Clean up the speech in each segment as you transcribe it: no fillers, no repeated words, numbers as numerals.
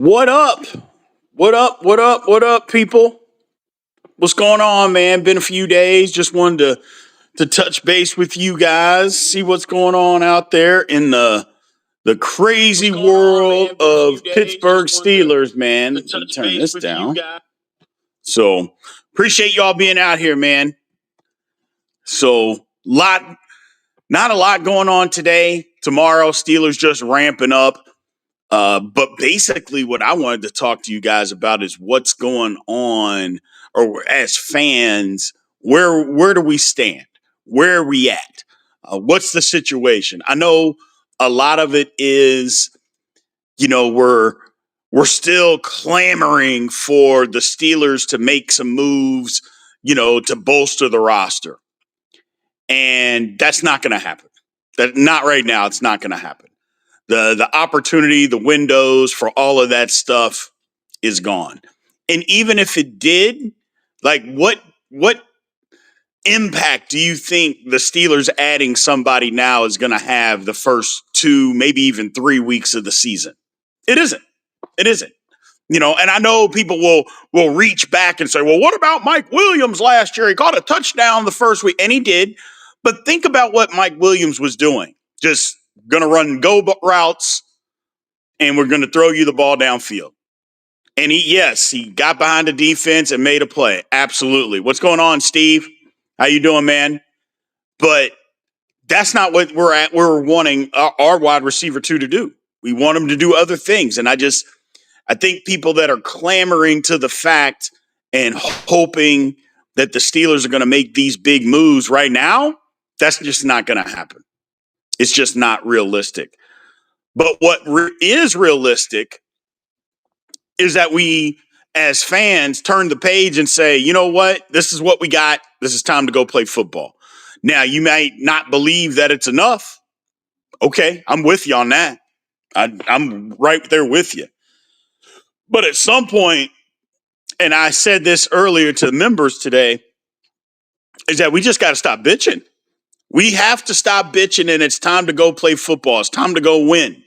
What up? What up? What up? What up, people? What's going on, man? Been a few days. Just wanted to touch base with you guys, see what's going on out there in the crazy world of Pittsburgh Steelers, man. Let me turn this down. So appreciate y'all being out here, man. So not a lot going on today. Tomorrow, Steelers just ramping up. But basically, what I wanted to talk to you guys about is what's going on, or as fans, where do we stand? Where are we at? What's the situation? I know a lot of it is, we're still clamoring for the Steelers to make some moves, to bolster the roster, and that's not going to happen. That not right now. It's not going to happen. The opportunity, the windows for all of that stuff is gone. And even if it did, like what impact do you think the Steelers adding somebody now is going to have the first 2, maybe even 3 weeks of the season? It isn't. It isn't. And I know people will reach back and say, well, what about Mike Williams last year? He caught a touchdown the first week, and he did. But think about what Mike Williams was doing. Just going to run go routes, and we're going to throw you the ball downfield. And he got behind the defense and made a play. Absolutely. What's going on, Steve? How you doing, man? But that's not what we're at. We're wanting our wide receiver to do. We want him to do other things. And I think people that are clamoring to the fact and hoping that the Steelers are going to make these big moves right now, that's just not going to happen. It's just not realistic. But what is realistic is that we, as fans, turn the page and say, you know what? This is what we got. This is time to go play football. Now, you might not believe that it's enough. Okay, I'm with you on that. I'm right there with you. But at some point, and I said this earlier to the members today, is that we just got to stop bitching. We have to stop bitching, and it's time to go play football. It's time to go win.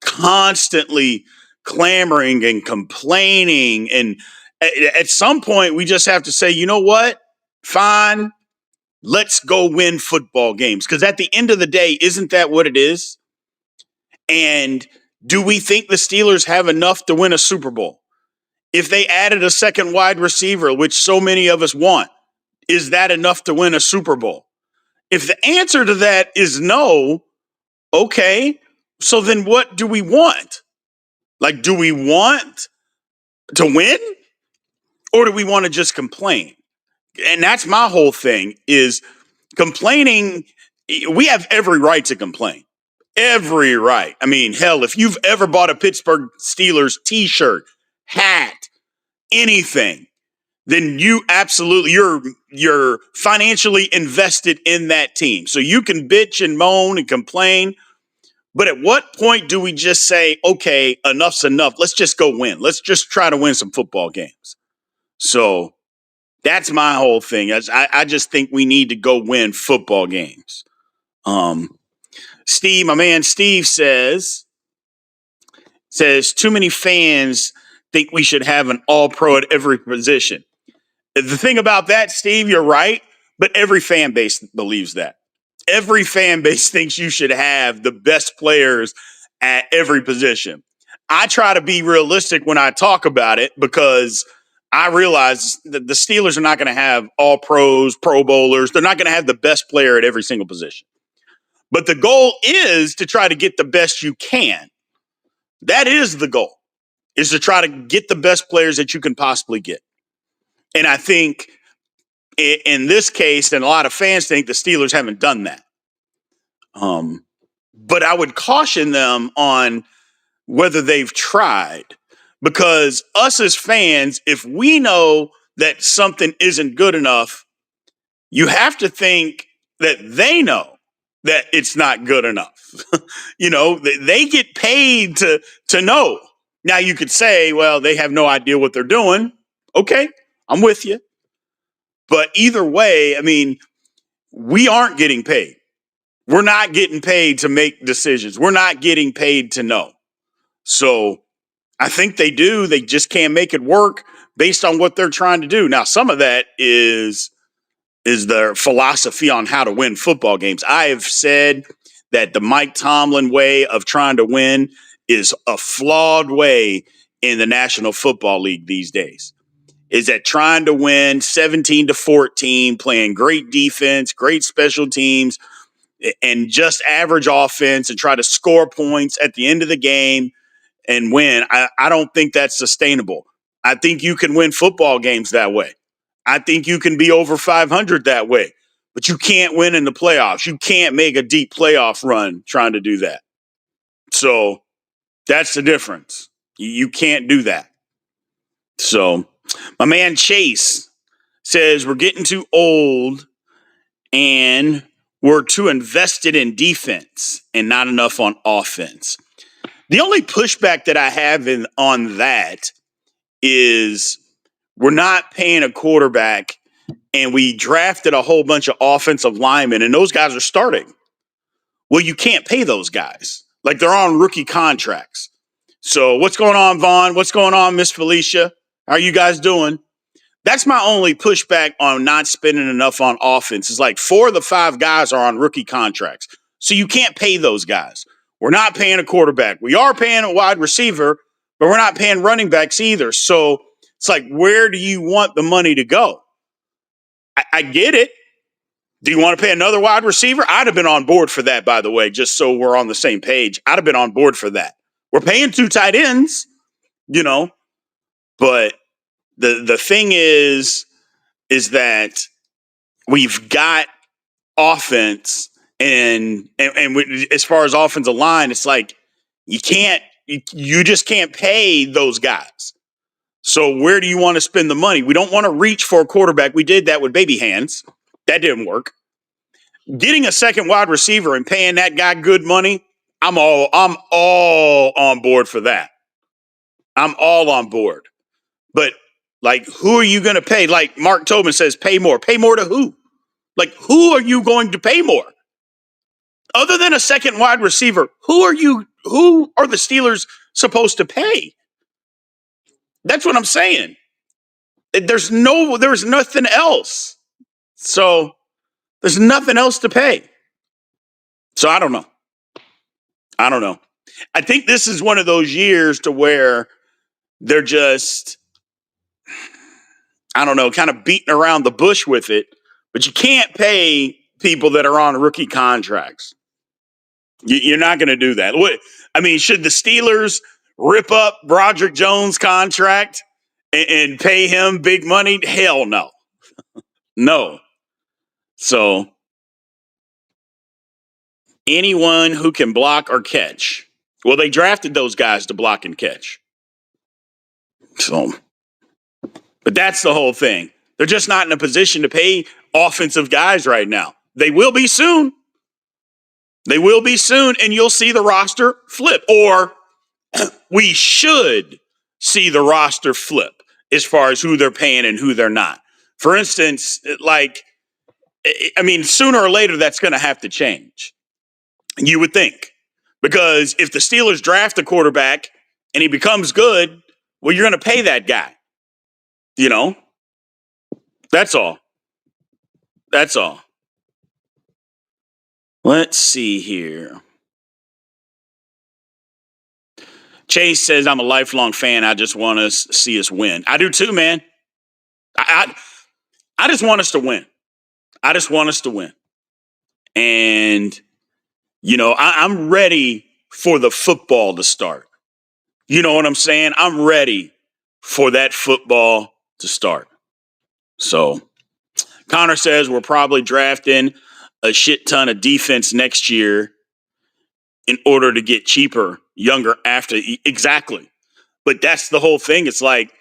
Constantly clamoring and complaining. And at some point, we just have to say, you know what? Fine. Let's go win football games. Because at the end of the day, isn't that what it is? And do we think the Steelers have enough to win a Super Bowl? If they added a second wide receiver, which so many of us want, is that enough to win a Super Bowl? If the answer to that is no, okay, so then what do we want? Like, do we want to win, or do we want to just complain? And that's my whole thing, is complaining. We have every right to complain. Every right. I mean, hell, if you've ever bought a Pittsburgh Steelers t-shirt, hat, anything, then you're financially invested in that team. So you can bitch and moan and complain. But at what point do we just say, okay, enough's enough. Let's just go win. Let's just try to win some football games. So that's my whole thing. I just think we need to go win football games. Steve, my man Steve says too many fans think we should have an all-pro at every position. The thing about that, Steve, you're right, but every fan base believes that. Every fan base thinks you should have the best players at every position. I try to be realistic when I talk about it, because I realize that the Steelers are not going to have all pros, Pro Bowlers. They're not going to have the best player at every single position. But the goal is to try to get the best you can. That is the goal, is to try to get the best players that you can possibly get. And I think in this case, and a lot of fans think, the Steelers haven't done that. But I would caution them on whether they've tried, because us as fans, if we know that something isn't good enough, you have to think that they know that it's not good enough. They get paid to know. Now you could say, well, they have no idea what they're doing. Okay, I'm with you. But either way, I mean, we aren't getting paid. We're not getting paid to make decisions. We're not getting paid to know. So I think they do. They just can't make it work based on what they're trying to do. Now, some of that is their philosophy on how to win football games. I have said that the Mike Tomlin way of trying to win is a flawed way in the National Football League these days. Is that trying to win 17-14, playing great defense, great special teams, and just average offense and try to score points at the end of the game and win. I don't think that's sustainable. I think you can win football games that way. I think you can be over 500 that way, but you can't win in the playoffs. You can't make a deep playoff run trying to do that. So that's the difference. You can't do that. So my man Chase says we're getting too old and we're too invested in defense and not enough on offense. The only pushback that I have on that is we're not paying a quarterback and we drafted a whole bunch of offensive linemen and those guys are starting. Well, you can't pay those guys. Like they're on rookie contracts. So what's going on, Vaughn? What's going on, Miss Felicia? How are you guys doing? That's my only pushback on not spending enough on offense. It's like 4 of the 5 guys are on rookie contracts. So you can't pay those guys. We're not paying a quarterback. We are paying a wide receiver, but we're not paying running backs either. So it's like, where do you want the money to go? I get it. Do you want to pay another wide receiver? I'd have been on board for that, by the way, just so we're on the same page. I'd have been on board for that. We're paying 2 tight ends, but the thing is that we've got offense and as far as offensive line, it's like you just can't pay those guys. So where do you want to spend the money? We don't want to reach for a quarterback. We did that with baby hands. That didn't work. Getting a second wide receiver and paying that guy good money, I'm all on board for that. I'm all on board. But like, who are you going to pay? Like Mark Tobin says, pay more. Pay more to who? Like, who are you going to pay more? Other than a second wide receiver, who are the Steelers supposed to pay? That's what I'm saying. There's nothing else. So there's nothing else to pay. So I don't know. I think this is one of those years to where they're just, I don't know, kind of beating around the bush with it, but you can't pay people that are on rookie contracts. You're not going to do that. Should the Steelers rip up Broderick Jones' contract and pay him big money? Hell no. No. So anyone who can block or catch. Well, they drafted those guys to block and catch. So, but that's the whole thing. They're just not in a position to pay offensive guys right now. They will be soon. And you'll see the roster flip. Or we should see the roster flip as far as who they're paying and who they're not. For instance, sooner or later, that's going to have to change. You would think. Because if the Steelers draft a quarterback and he becomes good, well, you're going to pay that guy. That's all. Let's see here. Chase says, I'm a lifelong fan. I just want to see us win. I do too, man. I just want us to win. And, I'm ready for the football to start. You know what I'm saying? I'm ready for that football to start. So Connor says we're probably drafting a shit ton of defense next year in order to get cheaper, younger after. Exactly. But that's the whole thing. It's like,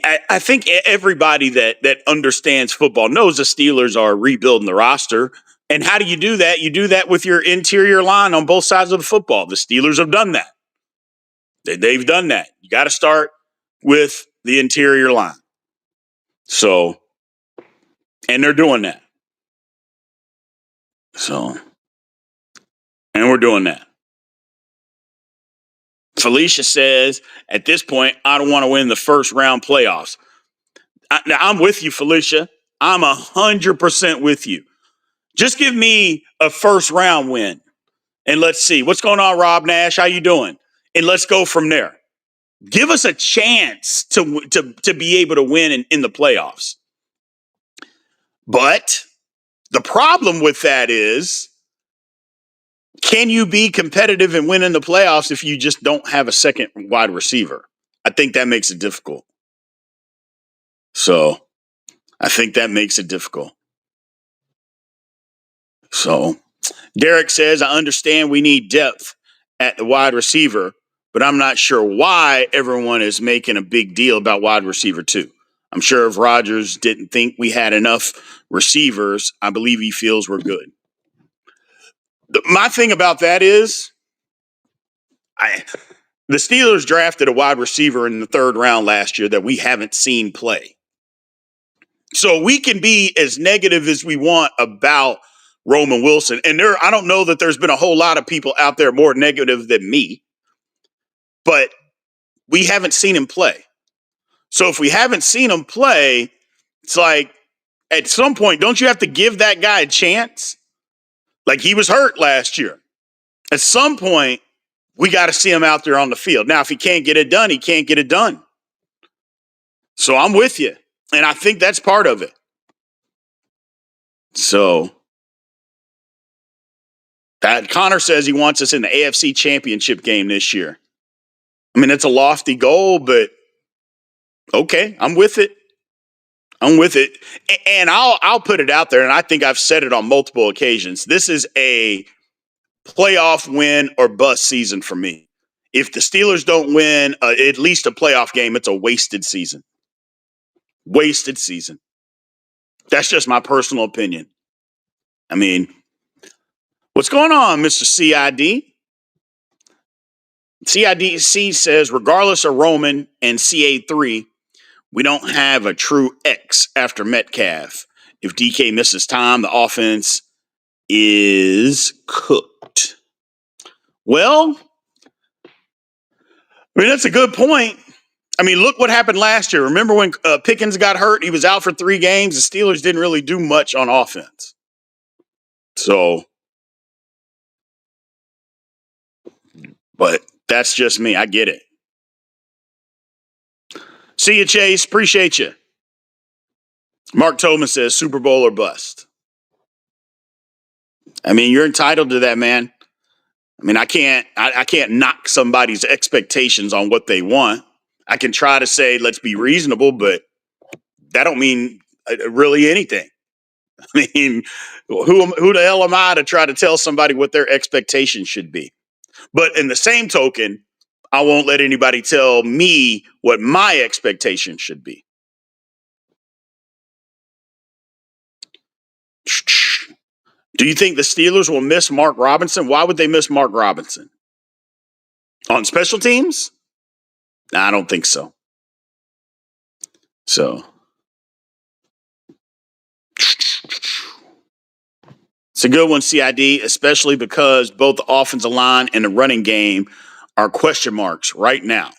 I think everybody that understands football knows the Steelers are rebuilding the roster. And how do you do that? You do that with your interior line on both sides of the football. The Steelers have done that. They've done that. You got to start with the interior line. So, and they're doing that. So, and we're doing that. Felicia says, at this point, I don't want to win the first round playoffs. Now, I'm with you, Felicia. I'm 100% with you. Just give me a first round win. And let's see. What's going on, Rob Nash? How you doing? And let's go from there. Give us a chance to be able to win in the playoffs. But the problem with that is, can you be competitive and win in the playoffs if you just don't have a second wide receiver? I think that makes it difficult. So I think that makes it difficult. So Derek says, I understand we need depth at the wide receiver, but I'm not sure why everyone is making a big deal about wide receiver 2. I'm sure if Rodgers didn't think we had enough receivers, I believe he feels we're good. My thing about that is, the Steelers drafted a wide receiver in the 3rd round last year that we haven't seen play. So we can be as negative as we want about Roman Wilson. And I don't know that there's been a whole lot of people out there more negative than me, but we haven't seen him play. So if we haven't seen him play, it's like, at some point, don't you have to give that guy a chance? Like, he was hurt last year. At some point, we got to see him out there on the field. Now, if he can't get it done, he can't get it done. So I'm with you. And I think that's part of it. So that Connor says he wants us in the AFC Championship game this year. I mean, it's a lofty goal, but okay, I'm with it. I'm with it. And I'll put it out there, and I think I've said it on multiple occasions. This is a playoff win or bust season for me. If the Steelers don't win at least a playoff game, it's a wasted season. Wasted season. That's just my personal opinion. I mean, what's going on, Mr. CID? CIDC says, regardless of Roman and CA3, we don't have a true X after Metcalf. If DK misses time, the offense is cooked. Well, I mean, that's a good point. I mean, look what happened last year. Remember when Pickens got hurt? He was out for 3 games. The Steelers didn't really do much on offense. So, but that's just me. I get it. See you, Chase. Appreciate you. Mark Tobin says Super Bowl or bust. I mean, you're entitled to that, man. I mean, I can't knock somebody's expectations on what they want. I can try to say, let's be reasonable, but that don't mean really anything. I mean, who the hell am I to try to tell somebody what their expectations should be? But in the same token, I won't let anybody tell me what my expectations should be. Do you think the Steelers will miss Mark Robinson? Why would they miss Mark Robinson? On special teams? I don't think so. So, it's a good one, CID, especially because both the offensive line and the running game are question marks right now.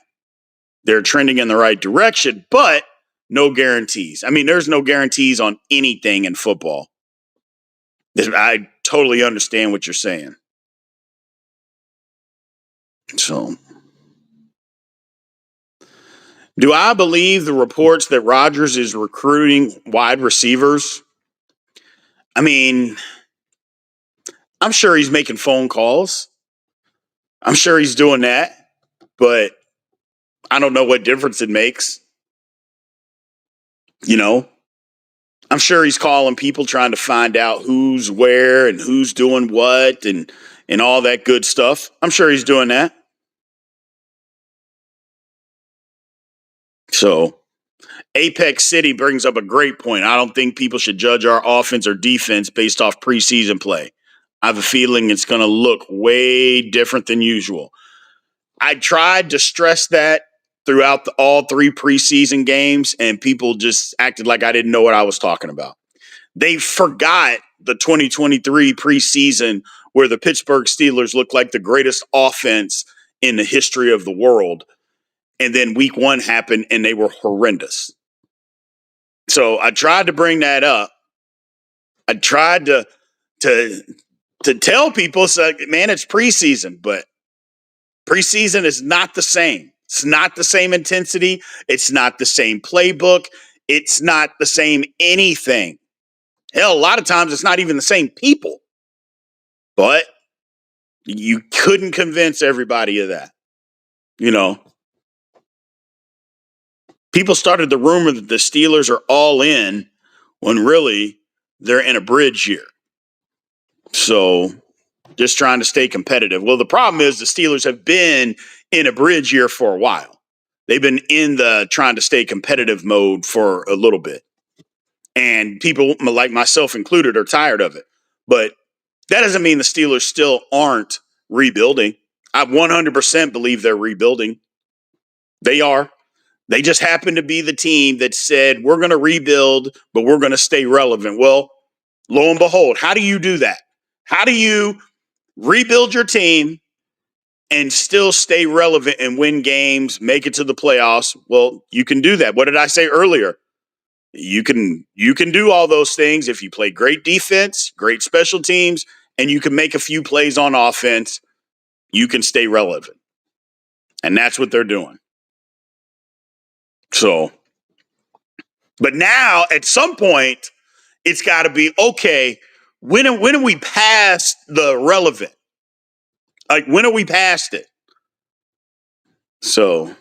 They're trending in the right direction, but no guarantees. I mean, there's no guarantees on anything in football. I totally understand what you're saying. So, do I believe the reports that Rodgers is recruiting wide receivers? I mean, I'm sure he's making phone calls. I'm sure he's doing that, but I don't know what difference it makes. You know, I'm sure he's calling people trying to find out who's where and who's doing what and all that good stuff. I'm sure he's doing that. So, Apex City brings up a great point. I don't think people should judge our offense or defense based off preseason play. I have a feeling it's going to look way different than usual. I tried to stress that throughout all 3 preseason games, and people just acted like I didn't know what I was talking about. They forgot the 2023 preseason where the Pittsburgh Steelers looked like the greatest offense in the history of the world. And then week 1 happened and they were horrendous. So I tried to bring that up. I tried to tell people, so, man, it's preseason, but preseason is not the same. It's not the same intensity. It's not the same playbook. It's not the same anything. Hell, a lot of times it's not even the same people. But you couldn't convince everybody of that. You know, people started the rumor that the Steelers are all in when really they're in a bridge year. So just trying to stay competitive. Well, the problem is the Steelers have been in a bridge year for a while. They've been in the trying to stay competitive mode for a little bit. And people like myself included are tired of it. But that doesn't mean the Steelers still aren't rebuilding. I 100% believe they're rebuilding. They are. They just happen to be the team that said, we're going to rebuild, but we're going to stay relevant. Well, lo and behold, how do you do that? How do you rebuild your team and still stay relevant and win games, make it to the playoffs? Well, you can do that. What did I say earlier? You can do all those things if you play great defense, great special teams, and you can make a few plays on offense. You can stay relevant. And that's what they're doing. So, but now at some point, it's got to be, okay, when are we past the relevant? Like, when are we past it? So,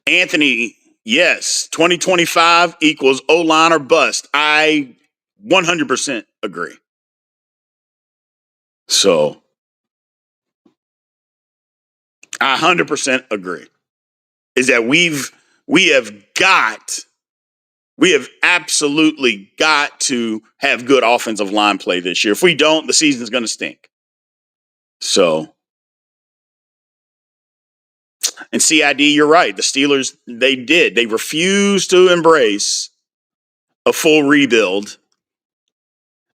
Anthony, yes, 2025 equals O-line or bust. I 100% agree. So, I 100% agree. Is that we have absolutely got to have good offensive line play this year. If we don't, the season's going to stink. So, and CID, you're right. The Steelers, they refused to embrace a full rebuild,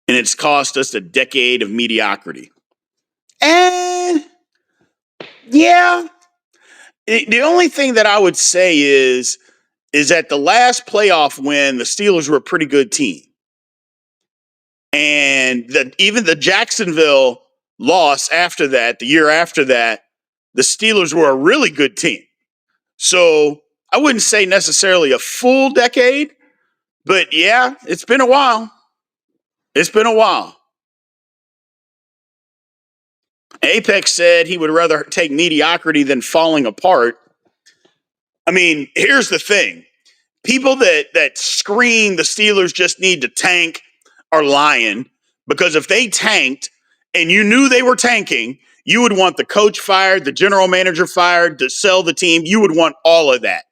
and it's cost us a decade of mediocrity. And yeah, the only thing that I would say is that the last playoff win, the Steelers were a pretty good team. And even the Jacksonville loss after that, the year after that, the Steelers were a really good team. So I wouldn't say necessarily a full decade, but yeah, it's been a while. It's been a while. Apex said he would rather take mediocrity than falling apart. I mean, here's the thing. People that scream the Steelers just need to tank are lying, because if they tanked and you knew they were tanking, you would want the coach fired, the general manager fired, to sell the team. You would want all of that.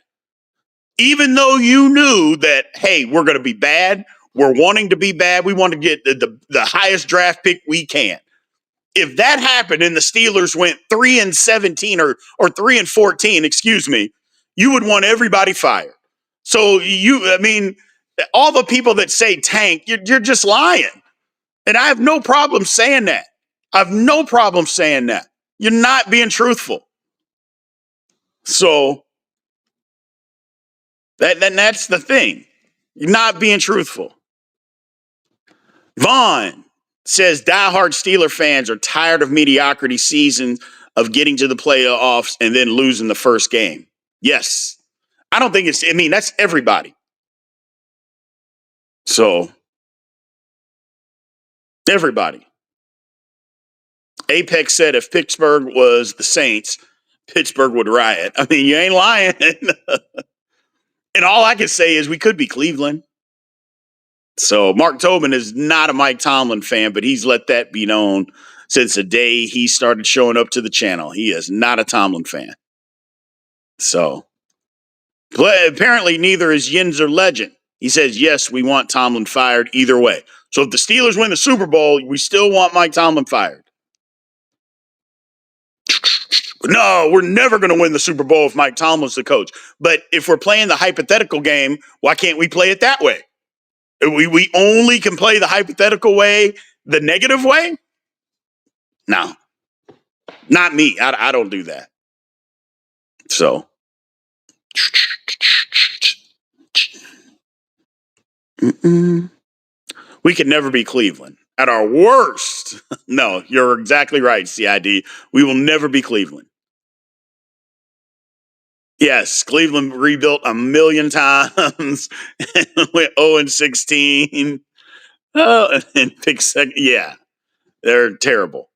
Even though you knew that, hey, we're going to be bad. We're wanting to be bad. We want to get the highest draft pick we can. If that happened and the Steelers went 3-17 or 3-14, excuse me, you would want everybody fired. So all the people that say tank, you're just lying. And I have no problem saying that. I have no problem saying that. You're not being truthful. So that's the thing. You're not being truthful. Vaughn says diehard Steeler fans are tired of mediocrity seasons of getting to the playoffs and then losing the first game. Yes. I don't think that's everybody. So, everybody. Apex said if Pittsburgh was the Saints, Pittsburgh would riot. I mean, you ain't lying. And all I can say is we could be Cleveland. So Mark Tobin is not a Mike Tomlin fan, but he's let that be known since the day he started showing up to the channel. He is not a Tomlin fan. So, but apparently neither is Yinzer Legend. He says, yes, we want Tomlin fired either way. So if the Steelers win the Super Bowl, we still want Mike Tomlin fired. No, we're never going to win the Super Bowl if Mike Tomlin's the coach. But if we're playing the hypothetical game, why can't we play it that way? We only can play the hypothetical way, the negative way? No. Not me. I don't do that. So. Mm-mm. We could never be Cleveland. At our worst, no, you're exactly right, CID. We will never be Cleveland. Yes, Cleveland rebuilt a million times and went 0-16. Oh, and pick second. Yeah, they're terrible.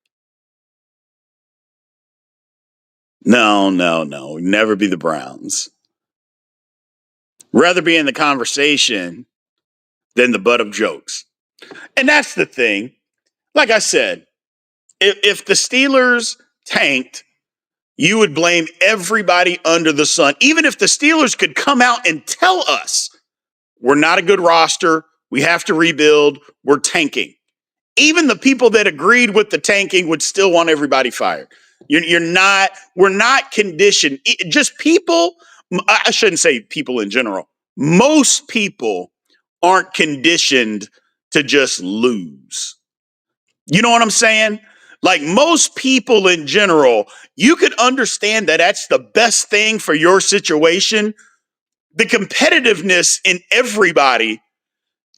No, no, no. Never be the Browns. Rather be in the conversation than the butt of jokes. And that's the thing. Like I said, if the Steelers tanked, you would blame everybody under the sun. Even if the Steelers could come out and tell us we're not a good roster, we have to rebuild, we're tanking. Even the people that agreed with the tanking would still want everybody fired. We're not conditioned. Just people, I shouldn't say people in general. Most people aren't conditioned to just lose. You know what I'm saying? Like most people in general, you could understand that that's the best thing for your situation. The competitiveness in everybody,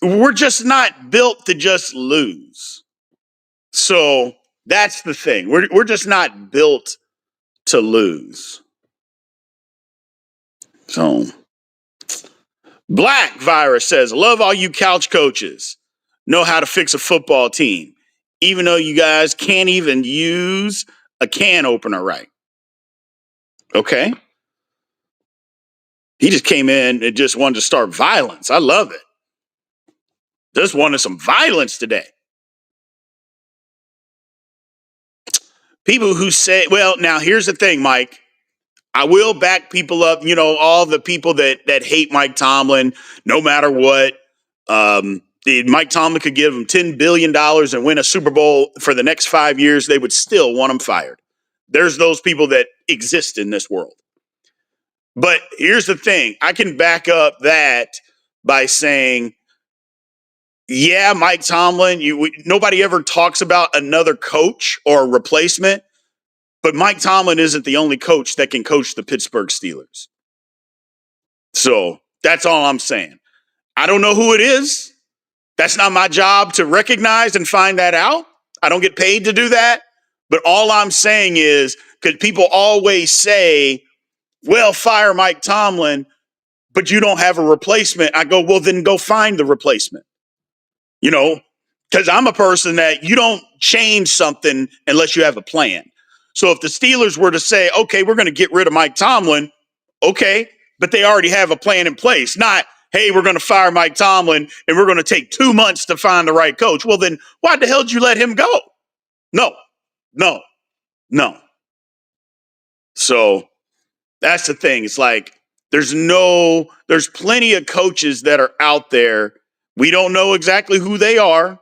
we're just not built to just lose. So that's the thing. We're just not built to lose. So Black Virus says, love all you couch coaches. Know how to fix a football team. Even though you guys can't even use a can opener right. Okay. He just came in and just wanted to start violence. I love it. Just wanted some violence today. People who say, well, now here's the thing, Mike. I will back people up, all the people that hate Mike Tomlin, no matter what. Mike Tomlin could give him $10 billion and win a Super Bowl for the next 5 years. They would still want him fired. There's those people that exist in this world. But here's the thing. I can back up that by saying, yeah, Mike Tomlin, nobody ever talks about another coach or a replacement, but Mike Tomlin isn't the only coach that can coach the Pittsburgh Steelers. So that's all I'm saying. I don't know who it is. That's not my job to recognize and find that out. I don't get paid to do that. But all I'm saying is, because people always say, well, fire Mike Tomlin, but you don't have a replacement. I go, well, then go find the replacement. Because I'm a person that you don't change something unless you have a plan. So if the Steelers were to say, okay, we're going to get rid of Mike Tomlin, okay, but they already have a plan in place. Not, hey, we're going to fire Mike Tomlin and we're going to take 2 months to find the right coach. Well, then why the hell did you let him go? No. So that's the thing. It's like there's plenty of coaches that are out there. We don't know exactly who they are,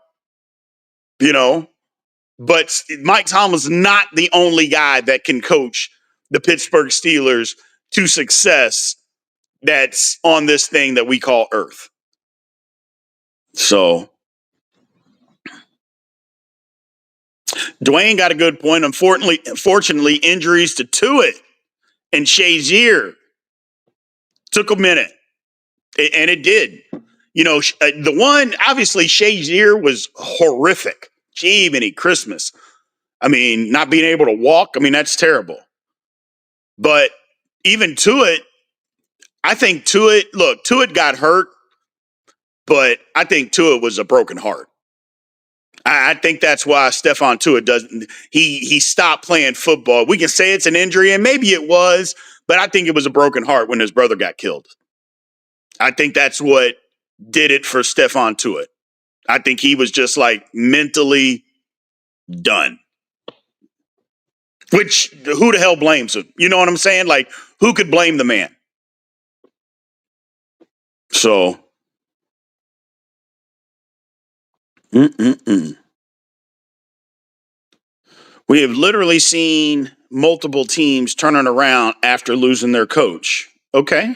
but Mike Tomlin's not the only guy that can coach the Pittsburgh Steelers to success that's on this thing that we call Earth. So Dwayne got a good point. Unfortunately, injuries to Tuitt and Shazier took a minute, and it did. The one, obviously, Shazier was horrific. Gee, many Christmas. I mean, not being able to walk, that's terrible. But even Tuitt, I think Tuitt got hurt, but I think Tuitt was a broken heart. I think that's why Stephon Tuitt doesn't. He stopped playing football. We can say it's an injury, and maybe it was, but I think it was a broken heart when his brother got killed. I think that's what did it for Stephon Tuitt. I think he was just like mentally done. Which, who the hell blames him? You know what I'm saying? Like, who could blame the man? So, we have literally seen multiple teams turning around after losing their coach. Okay.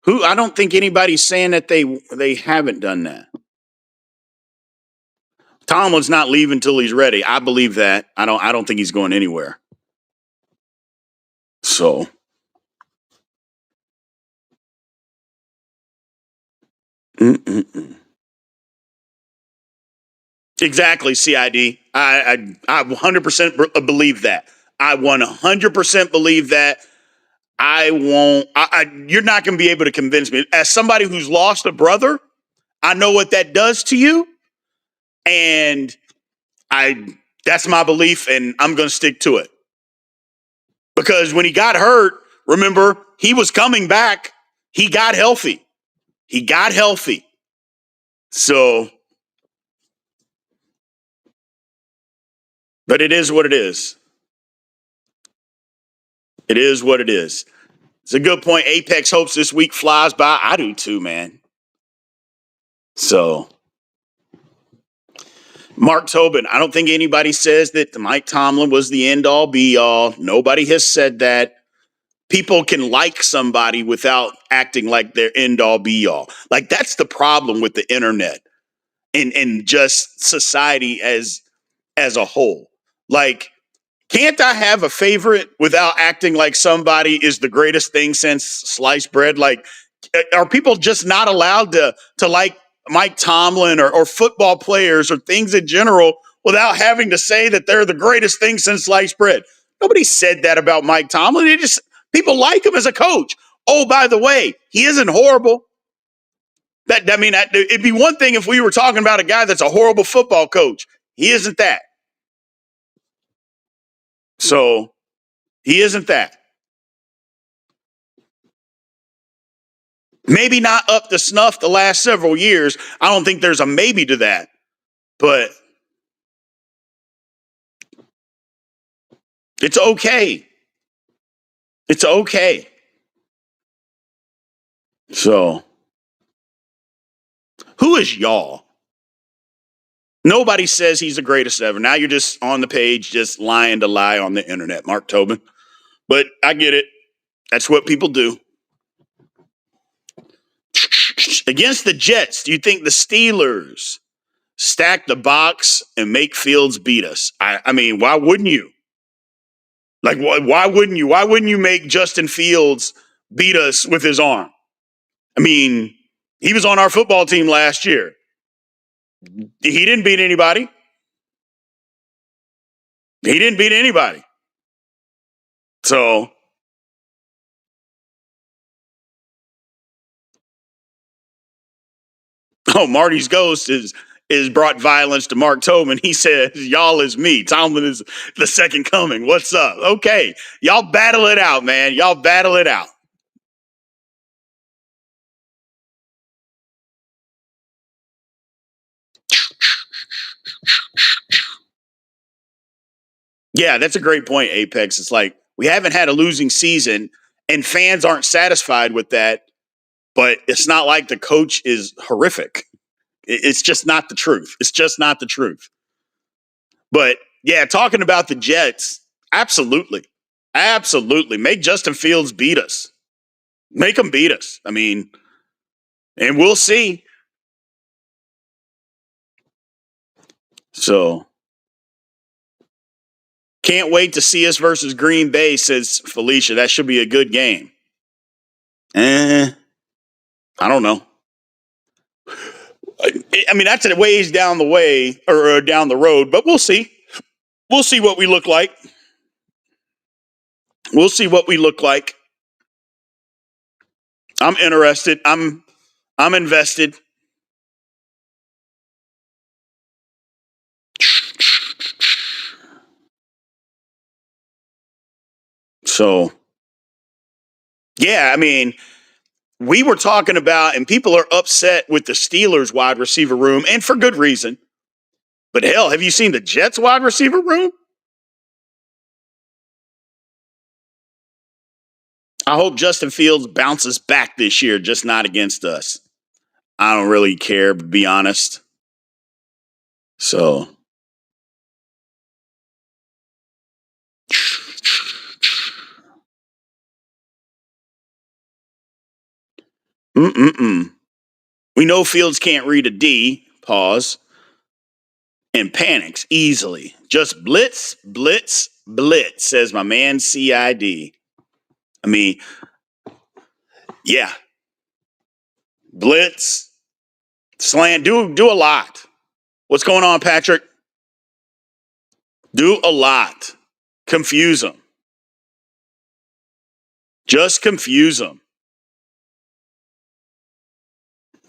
I don't think anybody's saying that they haven't done that. Tomlin's not leaving until he's ready. I believe that. I don't think he's going anywhere. So exactly, CID. I 100% believe that. I 100% believe that. I won't. You're not going to be able to convince me. As somebody who's lost a brother, I know what that does to you, and that's my belief, and I'm going to stick to it. Because when he got hurt, remember, he was coming back. He got healthy. So, but it is what it is. It is what it is. It's a good point. Apex hopes this week flies by. I do too, man. So, Mark Tobin, I don't think anybody says that Mike Tomlin was the end all be all. Nobody has said that. People can like somebody without acting like they're end all be all. Like that's the problem with the internet and just society as a whole. Like, can't I have a favorite without acting like somebody is the greatest thing since sliced bread? Like, are people just not allowed to like Mike Tomlin or football players or things in general without having to say that they're the greatest thing since sliced bread? Nobody said that about Mike Tomlin. It just people like him as a coach. Oh, by the way, he isn't horrible. It'd be one thing if we were talking about a guy that's a horrible football coach. He isn't that. So he isn't that. Maybe not up to snuff the last several years. I don't think there's a maybe to that. But it's okay. It's okay. So, who is y'all? Nobody says he's the greatest ever. Now you're just on the page, just lying to lie on the internet, Mark Tobin. But I get it. That's what people do. Against the Jets, do you think the Steelers stack the box and make Fields beat us? I mean, why wouldn't you? Like, why wouldn't you? Why wouldn't you make Justin Fields beat us with his arm? I mean, he was on our football team last year. He didn't beat anybody. He didn't beat anybody. So, Marty's ghost is brought violence to Mark Tobin. He says, y'all is me. Tomlin is the second coming. What's up? Okay. Y'all battle it out, man. Y'all battle it out. Yeah, that's a great point, Apex. It's like we haven't had a losing season and fans aren't satisfied with that, but it's not like the coach is horrific. It's just not the truth. It's just not the truth. But yeah, talking about the Jets, absolutely. Absolutely. Make Justin Fields beat us. Make him beat us. I mean, and we'll see. So, can't wait to see us versus Green Bay, says Felicia. That should be a good game. I don't know. I mean, that's a ways down the way or down the road, but we'll see. We'll see what we look like. We'll see what we look like. I'm interested. I'm invested. So, yeah, I mean, we were talking about, and people are upset with the Steelers wide receiver room, and for good reason. But hell, have you seen the Jets wide receiver room? I hope Justin Fields bounces back this year, just not against us. I don't really care, to be honest. So, we know Fields can't read a D. Pause. and panics easily. Just blitz, blitz, blitz, says my man CID. I mean, yeah. Blitz, slant, do a lot. What's going on, Patrick? Do a lot. Confuse them. Just confuse them.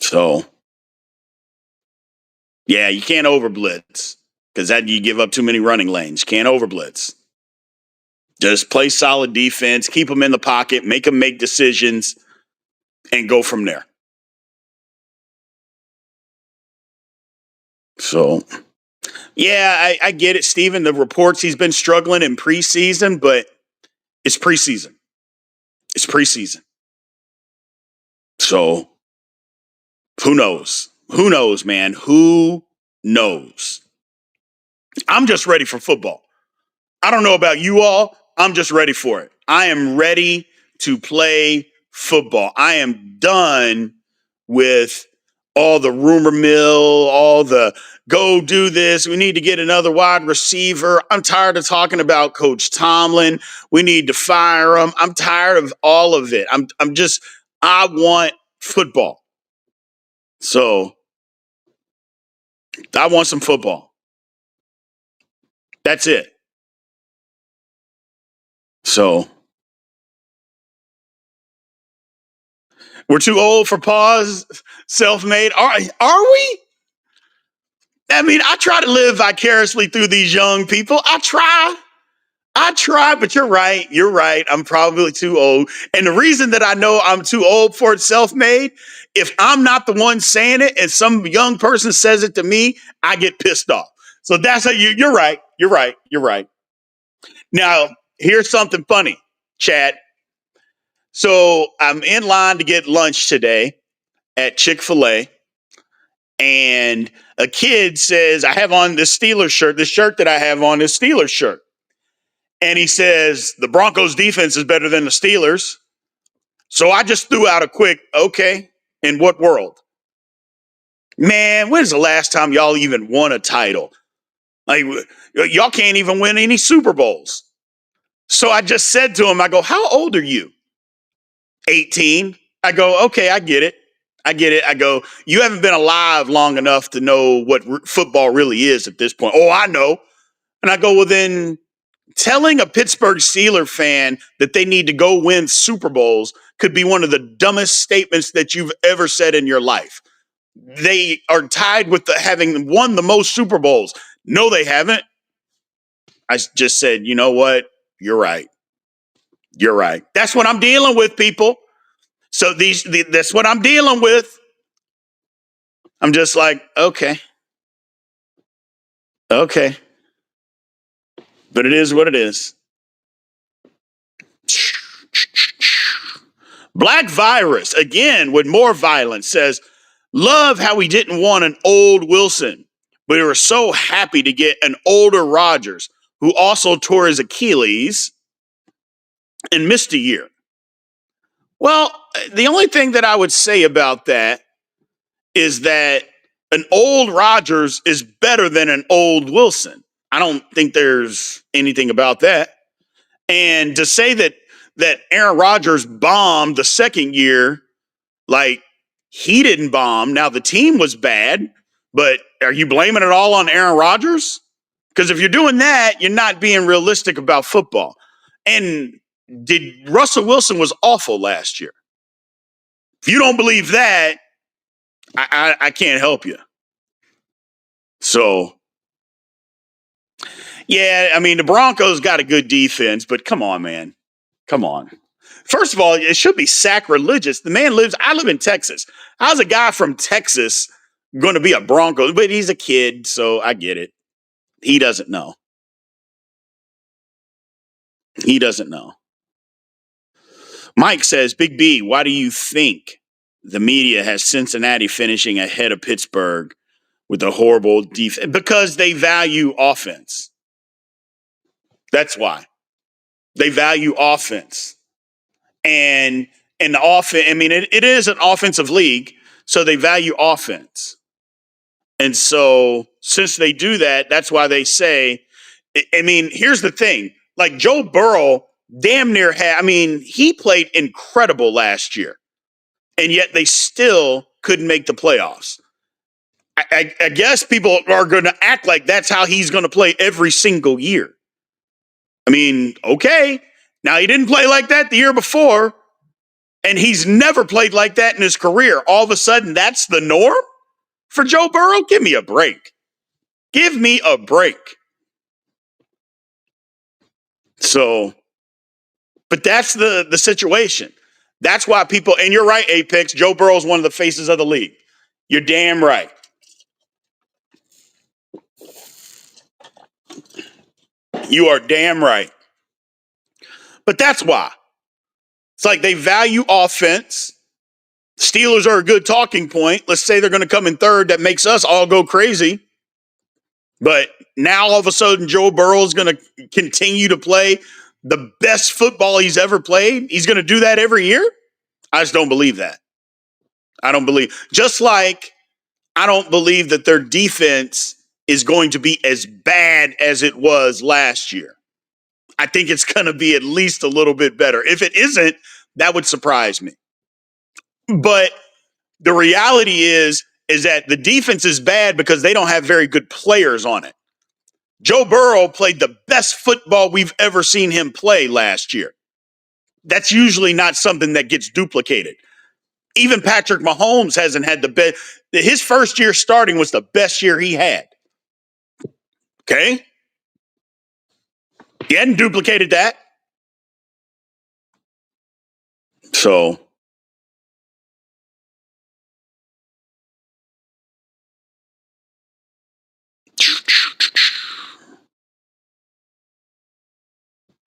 So, yeah, you can't over blitz because that you give up too many running lanes. Can't over blitz. Just play solid defense, keep them in the pocket, make them make decisions, and go from there. So, yeah, I get it, Steven. The reports he's been struggling in preseason, but it's preseason. It's preseason. So, who knows? Who knows, man? Who knows? I'm just ready for football. I don't know about you all. I'm just ready for it. I am ready to play football. I am done with all the rumor mill, all the go do this. We need to get another wide receiver. I'm tired of talking about Coach Tomlin. We need to fire him. I'm tired of all of it. I want football. So I want some football. That's it. So we're too old for pause, self-made. Are we? I mean, I try to live vicariously through these young people. I try, but you're right. You're right. I'm probably too old. And the reason that I know I'm too old for it self-made, if I'm not the one saying it and some young person says it to me, I get pissed off. So that's how you're right. You're right. You're right. Now, here's something funny, Chad. So I'm in line to get lunch today at Chick-fil-A. And a kid says, I have on this Steelers shirt. This shirt that I have on is Steelers shirt. And he says, the Broncos defense is better than the Steelers. So I just threw out a quick, okay, in what world? Man, when's the last time y'all even won a title? Like, y'all can't even win any Super Bowls. So I just said to him, I go, how old are you? 18. I go, okay, I get it. I get it. I go, you haven't been alive long enough to know what football really is at this point. Oh, I know. And I go, well, then telling a Pittsburgh Steelers fan that they need to go win Super Bowls could be one of the dumbest statements that you've ever said in your life. They are tied with having won the most Super Bowls. No, they haven't. I just said, you know what? You're right. You're right. That's what I'm dealing with, people. So that's what I'm dealing with. I'm just like, okay. Okay. But it is what it is. Black Virus, again, with more violence, says, love how we didn't want an old Wilson, but we were so happy to get an older Rodgers, who also tore his Achilles and missed a year. Well, the only thing that I would say about that is that an old Rodgers is better than an old Wilson. I don't think there's anything about that. And to say that Aaron Rodgers bombed the second year, like he didn't bomb. Now the team was bad, but are you blaming it all on Aaron Rodgers? Because if you're doing that, you're not being realistic about football. And Russell Wilson was awful last year. If you don't believe that, I can't help you. So, yeah, I mean, the Broncos got a good defense, but come on, man. Come on. First of all, it should be sacrilegious. The man I live in Texas. How's a guy from Texas going to be a Broncos? But he's a kid, so I get it. He doesn't know. He doesn't know. Mike says, Big B, why do you think the media has Cincinnati finishing ahead of Pittsburgh with a horrible defense? Because they value offense. That's why. They value offense. And the offense, I mean, it is an offensive league, so they value offense. And so since they do that, that's why they say, I mean, here's the thing. Like Joe Burrow damn near he played incredible last year. And yet they still couldn't make the playoffs. I guess people are going to act like that's how he's going to play every single year. I mean, okay. Now, he didn't play like that the year before, and he's never played like that in his career. All of a sudden, that's the norm for Joe Burrow? Give me a break. Give me a break. So, but that's the situation. That's why people, and you're right, Apex, Joe Burrow is one of the faces of the league. You're damn right. You are damn right. But that's why. It's like they value offense. Steelers are a good talking point. Let's say they're going to come in third. That makes us all go crazy. But now all of a sudden, Joe Burrow is going to continue to play the best football he's ever played. He's going to do that every year. I just don't believe that. I don't believe. Just like I don't believe that their defense is going to be as bad as it was last year. I think it's going to be at least a little bit better. If it isn't, that would surprise me. But the reality is that the defense is bad because they don't have very good players on it. Joe Burrow played the best football we've ever seen him play last year. That's usually not something that gets duplicated. Even Patrick Mahomes hasn't had the best. His first year starting was the best year he had. Okay? He hadn't duplicated that. So,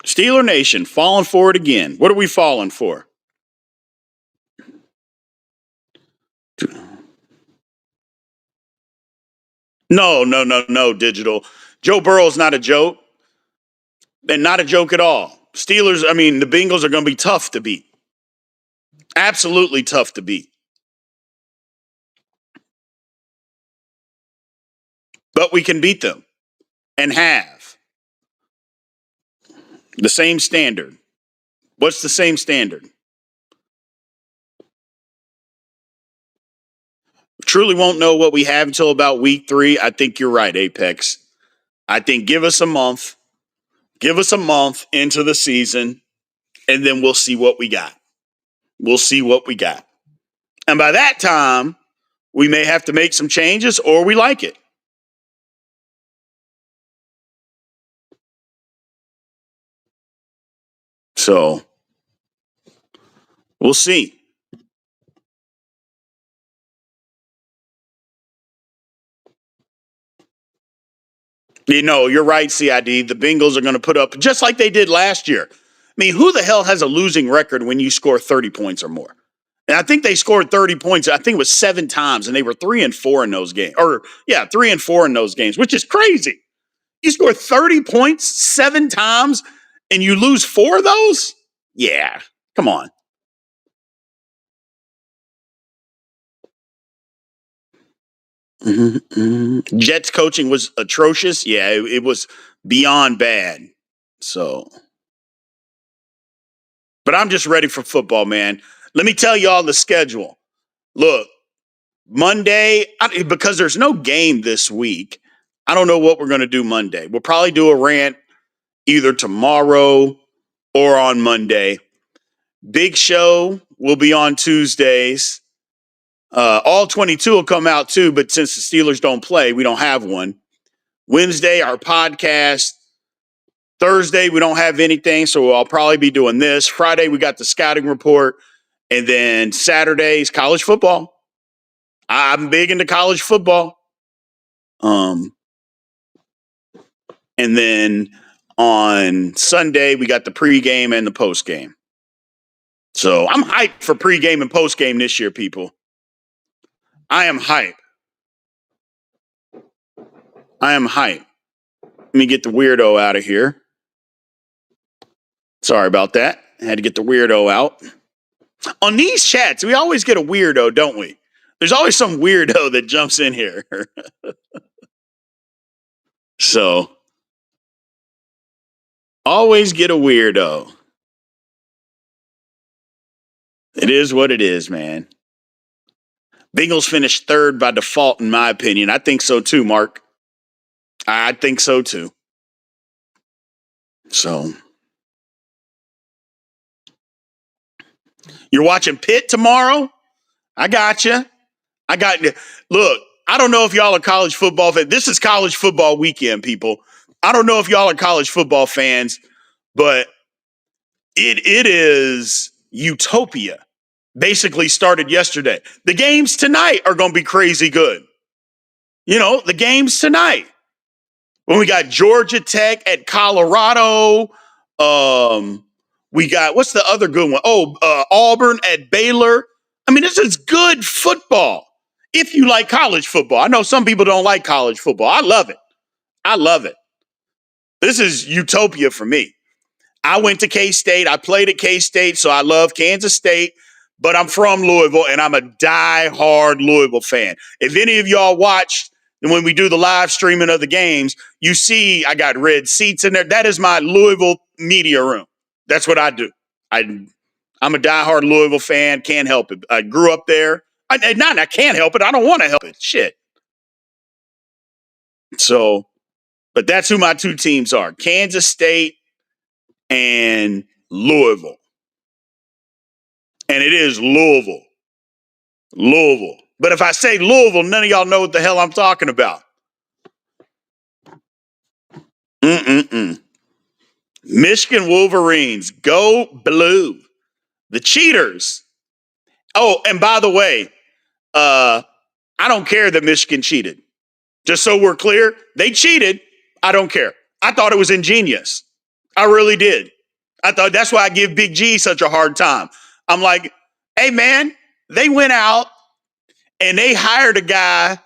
Steeler Nation, falling for it again. What are we falling for? No, Digital. Joe Burrow's not a joke. And not a joke at all. Steelers, the Bengals are going to be tough to beat. Absolutely tough to beat. But we can beat them and have the same standard. What's the same standard? Truly won't know what we have until about week 3. I think you're right, Apex. I think give us a month. Give us a month into the season, and then we'll see what we got. We'll see what we got. And by that time, we may have to make some changes or we like it. So, we'll see. You're right, CID. The Bengals are going to put up, just like they did last year. Who the hell has a losing record when you score 30 points or more? And I think they scored 30 points. I think it was 7 times, and they were 3-4 in those games. 3-4 in those games, which is crazy. You score 30 points 7 times, and you lose 4 of those? Yeah, come on. Mm-hmm. Jets coaching was atrocious. Yeah, it was beyond bad. So, but I'm just ready for football, man. Let me tell y'all the schedule. Look, Monday, because there's no game this week, I don't know what we're going to do Monday. We'll probably do a rant either tomorrow or on Monday. Big show will be on Tuesdays. All 22 will come out too, but since the Steelers don't play, we don't have one. Wednesday, our podcast. Thursday, we don't have anything, so I'll probably be doing this. Friday, we got the scouting report. And then Saturday's college football. I'm big into college football. And then on Sunday, we got the pregame and the postgame. So I'm hyped for pregame and postgame this year, people. I am hyped. Let me get the weirdo out of here. Sorry about that. I had to get the weirdo out. On these chats, we always get a weirdo, don't we? There's always some weirdo that jumps in here. So always get a weirdo. It is what it is, man. Bengals finished third by default, in my opinion. I think so too, Mark. I think so too. So you're watching Pitt tomorrow? I got you. I got you. Look, I don't know if y'all are college football fans. This is college football weekend, people. I don't know if y'all are college football fans, but it is utopia. Basically started yesterday. The games tonight are going to be crazy good. You know, the games tonight. When we got Georgia Tech at Colorado, we got, what's the other good one? Auburn at Baylor. I mean, this is good football. If you like college football, I know some people don't like college football. I love it. I love it. This is utopia for me. I went to K-State. I played at K-State, so I love Kansas State, but I'm from Louisville, and I'm a die-hard Louisville fan. If any of y'all watched when we do the live streaming of the games, you see I got red seats in there. That is my Louisville media room. That's what I do. I'm a die-hard Louisville fan. Can't help it. I grew up there. I can't help it. I don't want to help it. Shit. So, but that's who my two teams are: Kansas State and Louisville. And it is Louisville. Louisville. But if I say Louisville, none of y'all know what the hell I'm talking about. Michigan Wolverines, go blue. The cheaters. Oh, and by the way, I don't care that Michigan cheated. Just so we're clear, they cheated. I don't care. I thought it was ingenious. I really did. I thought that's why I give Big G such a hard time. I'm like, hey, man, they went out and they hired a guy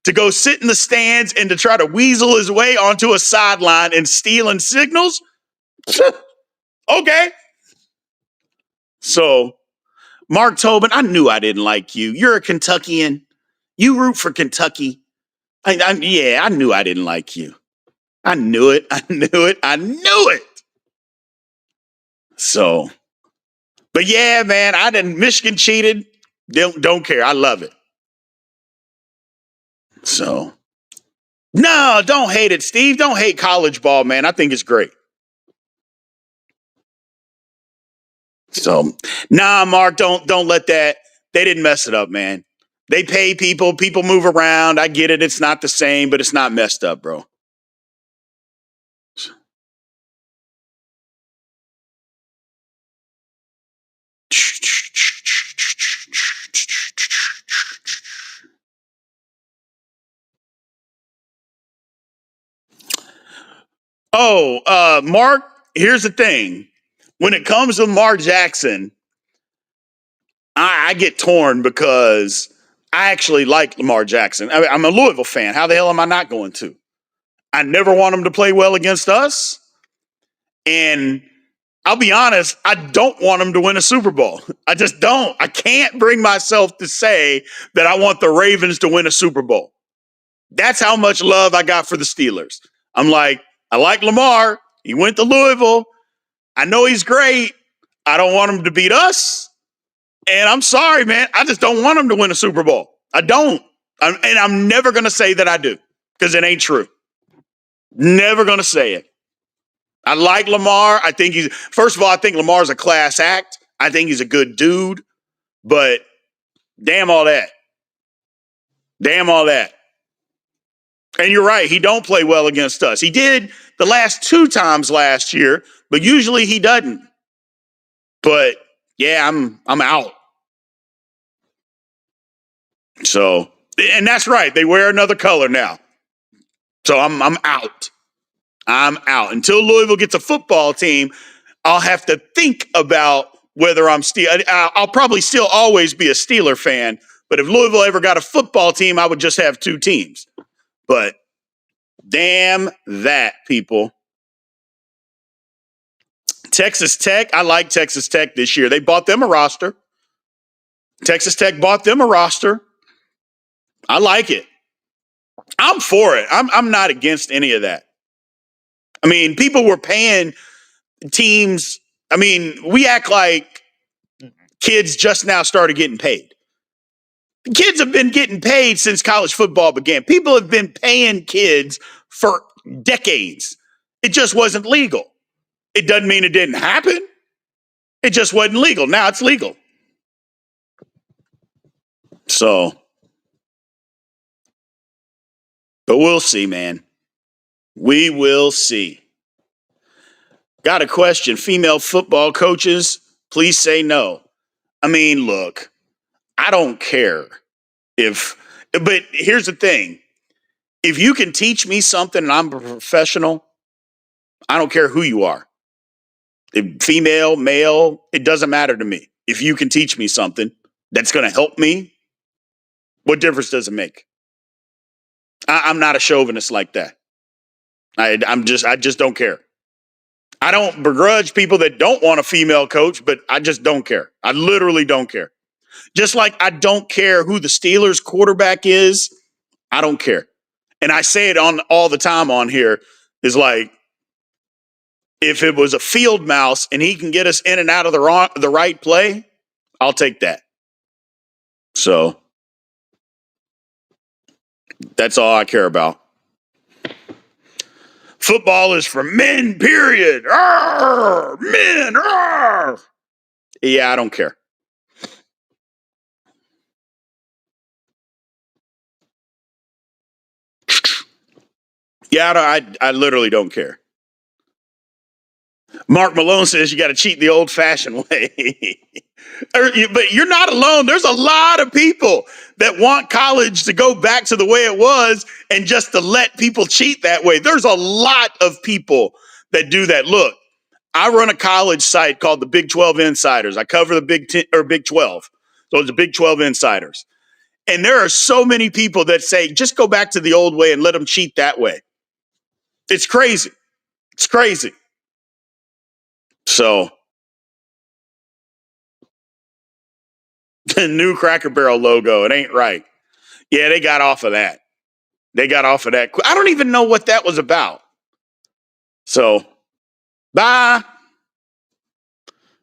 to go sit in the stands and to try to weasel his way onto a sideline and stealing signals. Okay. So, Mark Tobin, I knew I didn't like you. You're a Kentuckian. You root for Kentucky. I knew I didn't like you. I knew it. I knew it. I knew it. So, but yeah, man, Michigan cheated. Don't care. I love it. So, no, don't hate it, Steve. Don't hate college ball, man. I think it's great. So, nah, Mark, don't let that. They didn't mess it up, man. They pay people. People move around. I get it. It's not the same, but it's not messed up, bro. Mark, here's the thing. When it comes to Mark Jackson, I get torn because I actually like Lamar Jackson. I'm a Louisville fan. How the hell am I not going to? I never want him to play well against us. And I'll be honest, I don't want him to win a Super Bowl. I just don't. I can't bring myself to say that I want the Ravens to win a Super Bowl. That's how much love I got for the Steelers. I'm like, I like Lamar. He went to Louisville. I know he's great. I don't want him to beat us. And I'm sorry, man. I just don't want him to win a Super Bowl. I don't. And I'm never going to say that I do because it ain't true. Never going to say it. I like Lamar. I think first of all, I think Lamar's a class act. I think he's a good dude. But damn all that. Damn all that. And you're right. He don't play well against us. He did the last 2 times last year, but usually he doesn't. But yeah, I'm out. So, and that's right. They wear another color now. So I'm out. I'm out. Until Louisville gets a football team, I'll have to think about whether I'll probably still always be a Steeler fan. But if Louisville ever got a football team, I would just have 2 teams. But damn that, people. Texas Tech, I like Texas Tech this year. They bought them a roster. Texas Tech bought them a roster. I like it. I'm for it. I'm not against any of that. I mean, people were paying teams. I mean, we act like kids just now started getting paid. Kids have been getting paid since college football began. People have been paying kids for decades. It just wasn't legal. It doesn't mean it didn't happen. It just wasn't legal. Now it's legal. So, but we'll see, man. We will see. Got a question. Female football coaches, please say no. I mean, look, I don't care but here's the thing. If you can teach me something and I'm a professional, I don't care who you are. If female, male, it doesn't matter to me. If you can teach me something that's going to help me, what difference does it make? I'm not a chauvinist like that. I just don't care. I don't begrudge people that don't want a female coach, but I just don't care. I literally don't care. Just like I don't care who the Steelers quarterback is. I don't care. And I say it on all the time on here is like, if it was a field mouse and he can get us in and out of the right play, I'll take that. So that's all I care about. Football is for men, period. Arr, men. Arr. Yeah, I don't care. Yeah, I literally don't care. Mark Malone says you got to cheat the old-fashioned way. But you're not alone. There's a lot of people that want college to go back to the way it was and just to let people cheat that way. There's a lot of people that do that. Look, I run a college site called the Big 12 Insiders. I cover the Big 12. So it's the Big 12 Insiders. And there are so many people that say, just go back to the old way and let them cheat that way. It's crazy. It's crazy. So the new Cracker Barrel logo, it ain't right. Yeah, they got off of that. They got off of that. I don't even know what that was about. So, bye.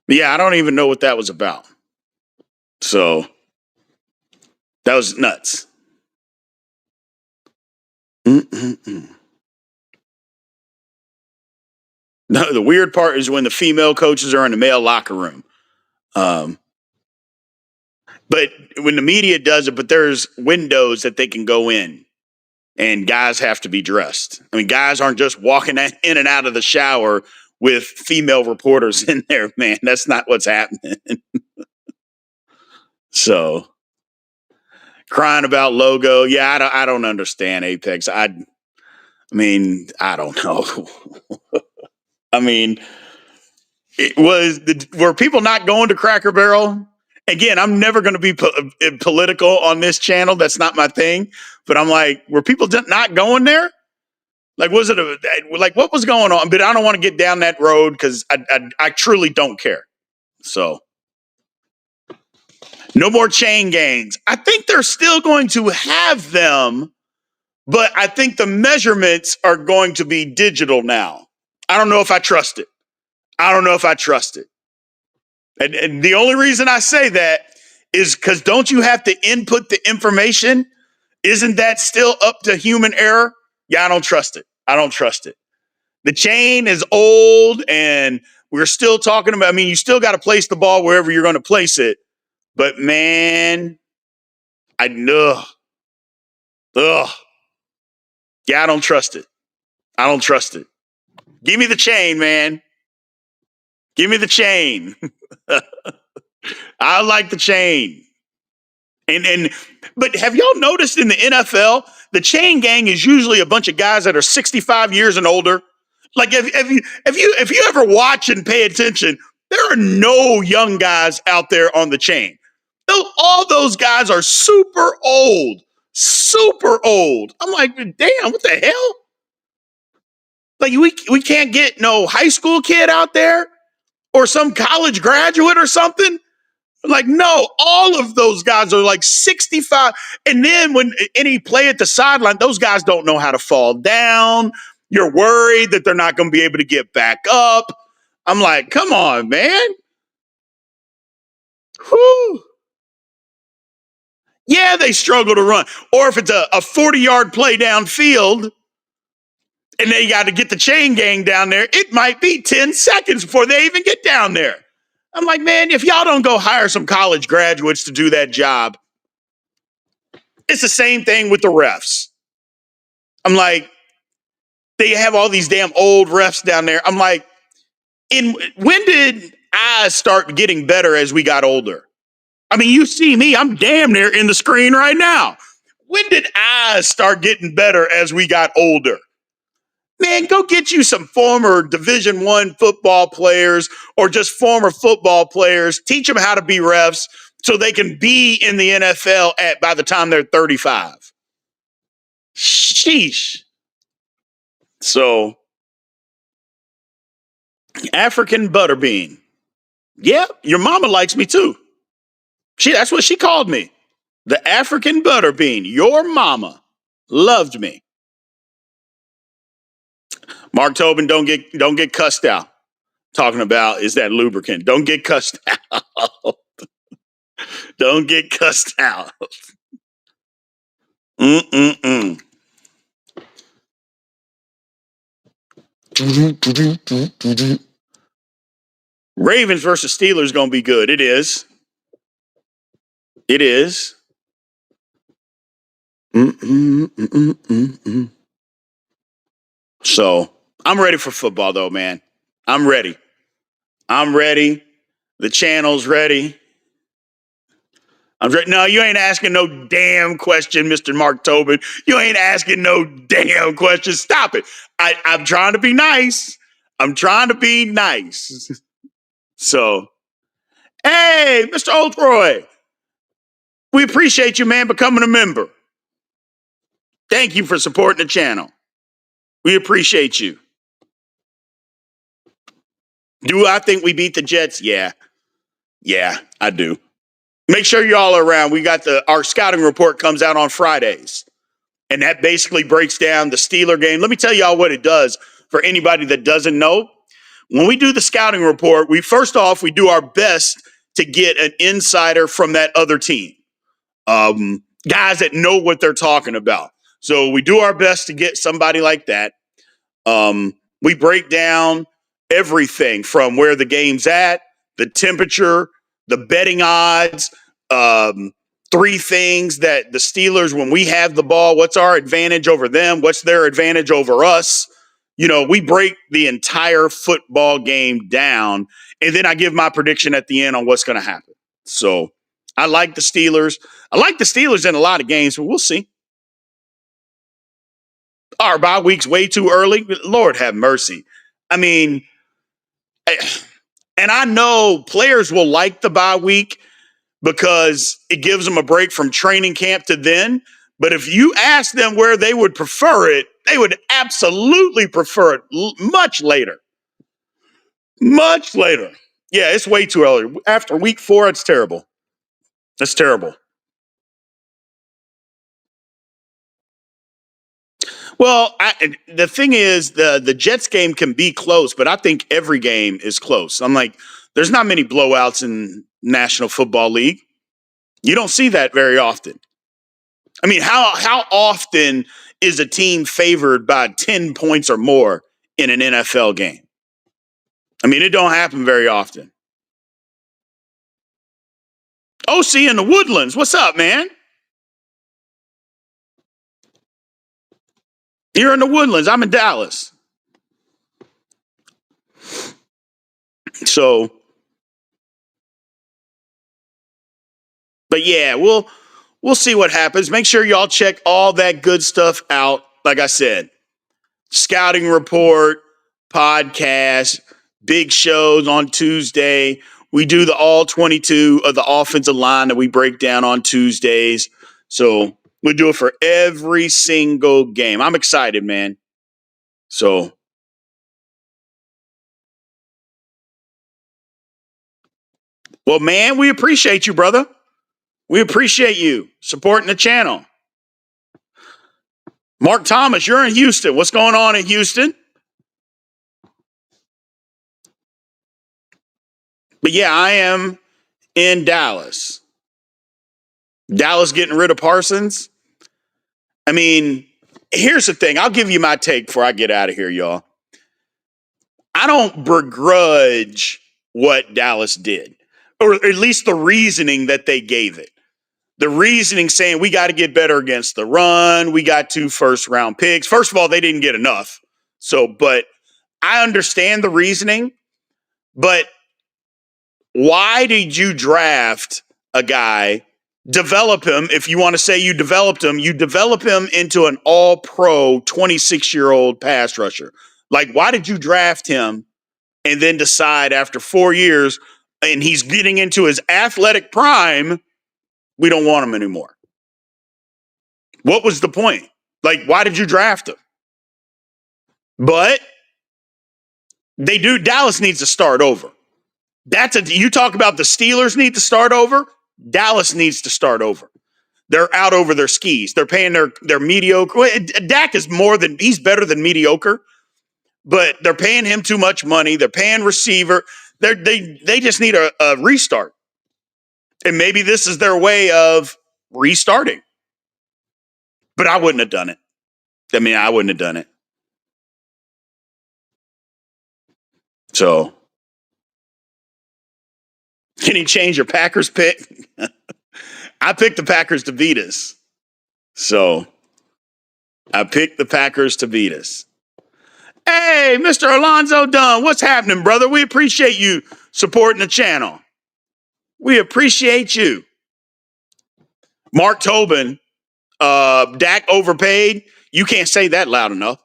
Yeah, I don't even know what that was about. So, that was nuts. Mm-mm-mm. No, the weird part is when the female coaches are in the male locker room. But when the media does it, but there's windows that they can go in and guys have to be dressed. I mean, guys aren't just walking in and out of the shower with female reporters in there, man. That's not what's happening. So, crying about logo. Yeah, I don't understand Apex. I mean, I don't know. I mean, were people not going to Cracker Barrel? Again, I'm never going to be political on this channel. That's not my thing. But I'm like, were people not going there? Like, was it like what was going on? But I don't want to get down that road because I truly don't care. So, no more chain gangs. I think they're still going to have them, but I think the measurements are going to be digital now. I don't know if I trust it. I don't know if I trust it. And the only reason I say that is because don't you have to input the information? Isn't that still up to human error? Yeah, I don't trust it. I don't trust it. The chain is old and we're still talking about, I mean, you still got to place the ball wherever you're going to place it. But man, ugh. Yeah, I don't trust it. I don't trust it. Give me the chain, man. Give me the chain. I like the chain. But have y'all noticed in the NFL, the chain gang is usually a bunch of guys that are 65 years and older. Like if you ever watch and pay attention, there are no young guys out there on the chain. All those guys are super old. Super old. I'm like, damn, what the hell? Like we can't get no high school kid out there or some college graduate or something. Like, no, all of those guys are like 65. And then when any play at the sideline, those guys don't know how to fall down. You're worried that they're not going to be able to get back up. I'm like, come on, man. Whew. Yeah, they struggle to run. Or if it's a 40-yard play downfield and they got to get the chain gang down there, it might be 10 seconds before they even get down there. I'm like, man, if y'all don't go hire some college graduates to do that job, it's the same thing with the refs. I'm like, they have all these damn old refs down there. I'm like, when did I start getting better as we got older? I mean, you see me, I'm damn near in the screen right now. When did I start getting better as we got older? Man, go get you some former Division I football players or just former football players. Teach them how to be refs so they can be in the NFL by the time they're 35. Sheesh. So, African butterbean. Yeah, your mama likes me too. That's what she called me. The African butterbean. Your mama loved me. Mark Tobin, don't get cussed out. Talking about is that lubricant. Don't get cussed out. Don't get cussed out. Mm-mm-mm. Ravens versus Steelers going to be good. It is. It is. Mm-mm-mm-mm-mm. So I'm ready for football, though, man. I'm ready. I'm ready. The channel's ready. No, you ain't asking no damn question, Mr. Mark Tobin. You ain't asking no damn question. Stop it. I'm trying to be nice. I'm trying to be nice. So, hey, Mr. Oldroy, we appreciate you, man, becoming a member. Thank you for supporting the channel. We appreciate you. Do I think we beat the Jets? Yeah. Yeah, I do. Make sure y'all are around. We got our scouting report comes out on Fridays. And that basically breaks down the Steeler game. Let me tell y'all what it does for anybody that doesn't know. When we do the scouting report, we do our best to get an insider from that other team. Guys that know what they're talking about. So we do our best to get somebody like that. We break down everything from where the game's at, the temperature, the betting odds, three things that the Steelers, when we have the ball, what's our advantage over them? What's their advantage over us? We break the entire football game down, and then I give my prediction at the end on what's going to happen. So I like the Steelers. I like the Steelers in a lot of games, but we'll see. Our bye week's way too early. Lord have mercy. I mean, and I know players will like the bye week because it gives them a break from training camp to then. But if you ask them where they would prefer it, they would absolutely prefer it much later. Much later. Yeah, it's way too early. After week 4, it's terrible. That's terrible. Well, the thing is, the Jets game can be close, but I think every game is close. I'm like, there's not many blowouts in National Football League. You don't see that very often. I mean, how often is a team favored by 10 points or more in an NFL game? I mean, it don't happen very often. OC in the Woodlands, what's up, man? You're in the Woodlands. I'm in Dallas. So, but yeah, we'll see what happens. Make sure y'all check all that good stuff out. Like I said, scouting report, podcast, big shows on Tuesday. We do the all 22 of the offensive line that we break down on Tuesdays. So we do it for every single game. I'm excited, man. So Well, man, we appreciate you, brother. We appreciate you supporting the channel. Mark Thomas, you're in Houston. What's going on in Houston? But yeah, I am in Dallas. Dallas getting rid of Parsons. I mean, here's the thing. I'll give you my take before I get out of here, y'all. I don't begrudge what Dallas did, or at least the reasoning that they gave it. The reasoning saying we got to get better against the run. We got 2 first-round picks. First of all, they didn't get enough. But I understand the reasoning. But why did you draft a guy, develop him? If you want to say you develop him into an all-pro 26-year-old pass rusher. Like, why did you draft him and then decide after 4 years and he's getting into his athletic prime, we don't want him anymore? What was the point? Like, why did you draft him? But Dallas needs to start over. You talk about the Steelers need to start over. Dallas needs to start over. They're out over their skis. They're paying their mediocre. Dak is he's better than mediocre, but they're paying him too much money. They're paying receiver. They just need a restart. And maybe this is their way of restarting. But I wouldn't have done it. I wouldn't have done it. So, can you change your Packers pick? I picked the Packers to beat us. So, I picked the Packers to beat us. Hey, Mr. Alonzo Dunn, what's happening, brother? We appreciate you supporting the channel. We appreciate you. Mark Tobin, Dak overpaid. You can't say that loud enough.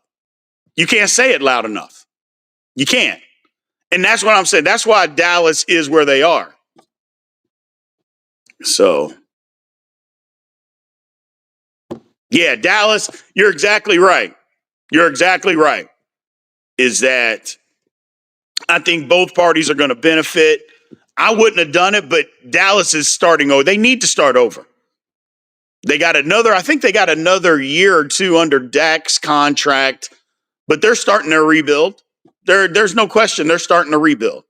You can't say it loud enough. You can't. And that's what I'm saying. That's why Dallas is where they are. So, yeah, Dallas, you're exactly right. You're exactly right. Is that I think both parties are going to benefit. I wouldn't have done it, but Dallas is starting over. They need to start over. I think they got another year or two under Dak's contract, but they're starting their rebuild. There's no question they're starting to rebuild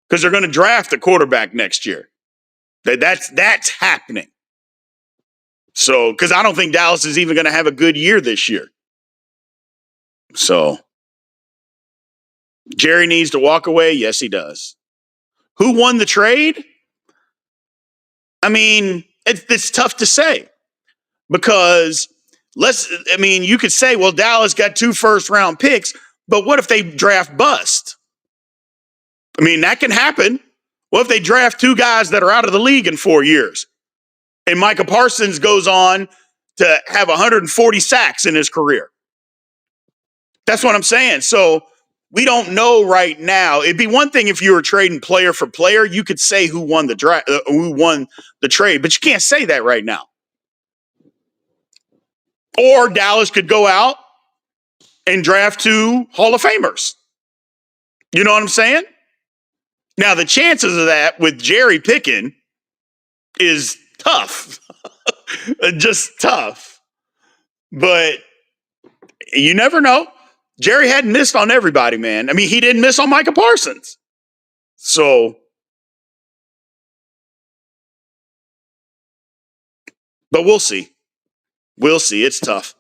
because they're going to draft a quarterback next year. That's happening. So, because I don't think Dallas is even going to have a good year this year. So, Jerry needs to walk away. Yes, he does. Who won the trade? I mean, it's tough to say because you could say, well, Dallas got 2 first-round picks, but what if they draft bust? I mean, that can happen. What if they draft 2 guys that are out of the league in 4 years? And Micah Parsons goes on to have 140 sacks in his career. That's what I'm saying. So we don't know right now. It'd be one thing if you were trading player for player. You could say who won the trade, but you can't say that right now. Or Dallas could go out and draft 2 Hall of Famers. You know what I'm saying? Now, the chances of that with Jerry picking is tough. Just tough. But you never know. Jerry hadn't missed on everybody, man. I mean, he didn't miss on Micah Parsons. So, but we'll see. We'll see. It's tough.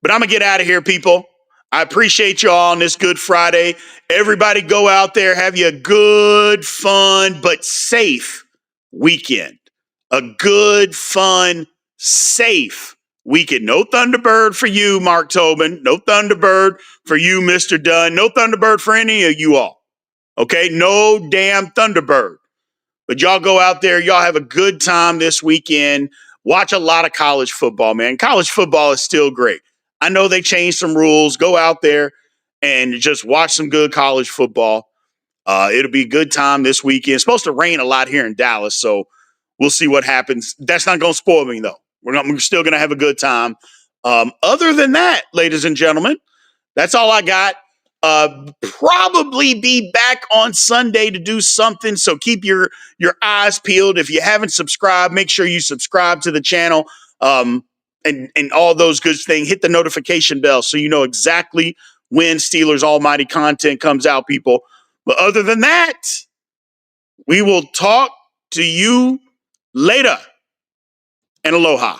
But I'm going to get out of here, people. I appreciate you all on this Good Friday. Everybody go out there, have you a good, fun, but safe weekend. A good, fun, safe weekend. No Thunderbird for you, Mark Tobin. No Thunderbird for you, Mr. Dunn. No Thunderbird for any of you all. Okay? No damn Thunderbird. But y'all go out there. Y'all have a good time this weekend. Watch a lot of college football, man. College football is still great. I know they changed some rules. Go out there and just watch some good college football. It'll be a good time this weekend. It's supposed to rain a lot here in Dallas, so we'll see what happens. That's not going to spoil me, though. We're still going to have a good time. Other than that, ladies and gentlemen, that's all I got. Probably be back on Sunday to do something. So keep your eyes peeled. If you haven't subscribed, make sure you subscribe to the channel. And all those good things. Hit the notification bell so you know exactly when Steelers Almighty content comes out, people. But other than that, we will talk to you later. And aloha.